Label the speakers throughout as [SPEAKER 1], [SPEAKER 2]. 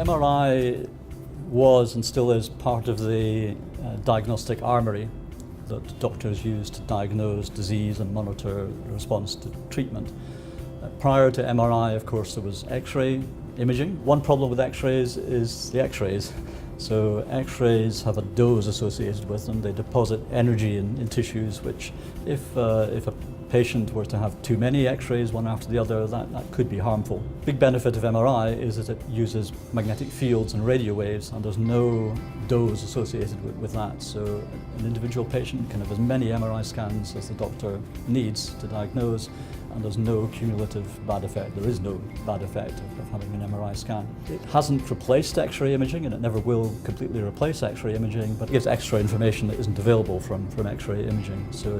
[SPEAKER 1] MRI was and still is part of the diagnostic armory that doctors use to diagnose disease and monitor the response to treatment. Prior to MRI, of course, there was X-ray imaging. One problem with X-rays is the X-rays. So X-rays have a dose associated with them. They deposit energy in tissues, which if a patient were to have too many X-rays, one after the other, that could be harmful. Big benefit of MRI is that it uses magnetic fields and radio waves, and there's no dose associated with that. So an individual patient can have as many MRI scans as the doctor needs to diagnose, and there's no cumulative bad effect. There is no bad effect of having an MRI scan. It hasn't replaced X-ray imaging, and it never will completely replace X-ray imaging, but it gives extra information that isn't available from X-ray imaging. So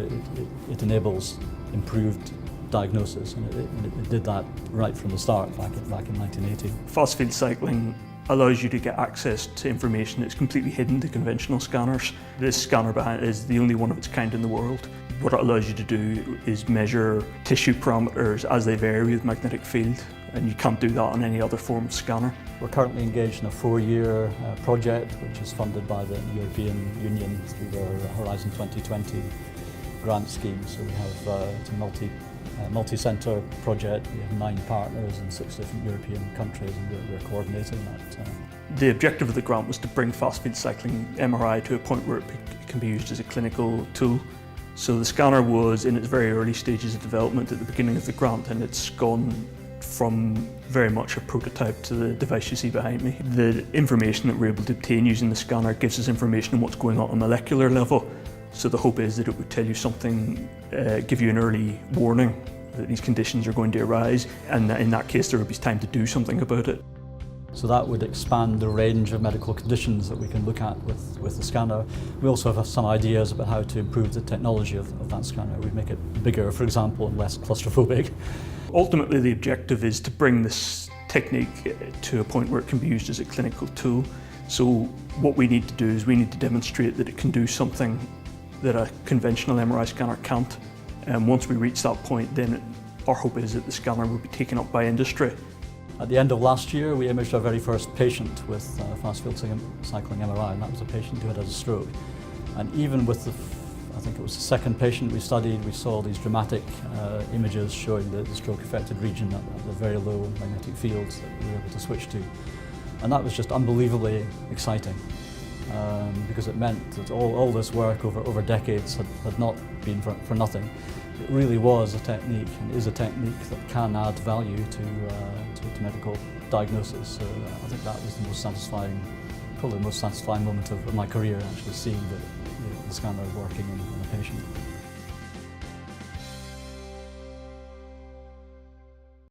[SPEAKER 1] it enables improved diagnosis, and it did that right from the start back in 1980.
[SPEAKER 2] Fast field cycling allows you to get access to information that's completely hidden to conventional scanners. This scanner behind is the only one of its kind in the world. What it allows you to do is measure tissue parameters as they vary with magnetic field, and you can't do that on any other form of scanner.
[SPEAKER 1] We're currently engaged in a 4-year project which is funded by the European Union through their Horizon 2020 grant scheme. So we have it's a multi-centre project. We have 9 partners in 6 different European countries, and we're coordinating that.
[SPEAKER 2] The objective of the grant was to bring fast field cycling MRI to a point where it can be used as a clinical tool. So the scanner was in its very early stages of development at the beginning of the grant, and it's gone from very much a prototype to the device you see behind me. The information that we're able to obtain using the scanner gives us information on what's going on a molecular level. So the hope is that it would tell you something, give you an early warning that these conditions are going to arise, and in that case there would be time to do something about it.
[SPEAKER 1] So that would expand the range of medical conditions that we can look at with the scanner. We also have some ideas about how to improve the technology of that scanner. We'd make it bigger, for example, and less claustrophobic.
[SPEAKER 2] Ultimately, the objective is to bring this technique to a point where it can be used as a clinical tool. So what we need to do is we need to demonstrate that it can do something that a conventional MRI scanner can't. And once we reach that point, then our hope is that the scanner will be taken up by industry.
[SPEAKER 1] At the end of last year, we imaged our very first patient with fast field cycling MRI, and that was a patient who had a stroke. And even with I think it was the second patient we studied, we saw these dramatic images showing the stroke-affected region at the very low magnetic fields that we were able to switch to. And that was just unbelievably exciting, because it meant that all this work over decades had not been for nothing. It really was a technique, and is a technique that can add value to medical diagnosis. So I think that was the most satisfying, probably the most satisfying moment of my career, actually seeing the scanner working in a patient.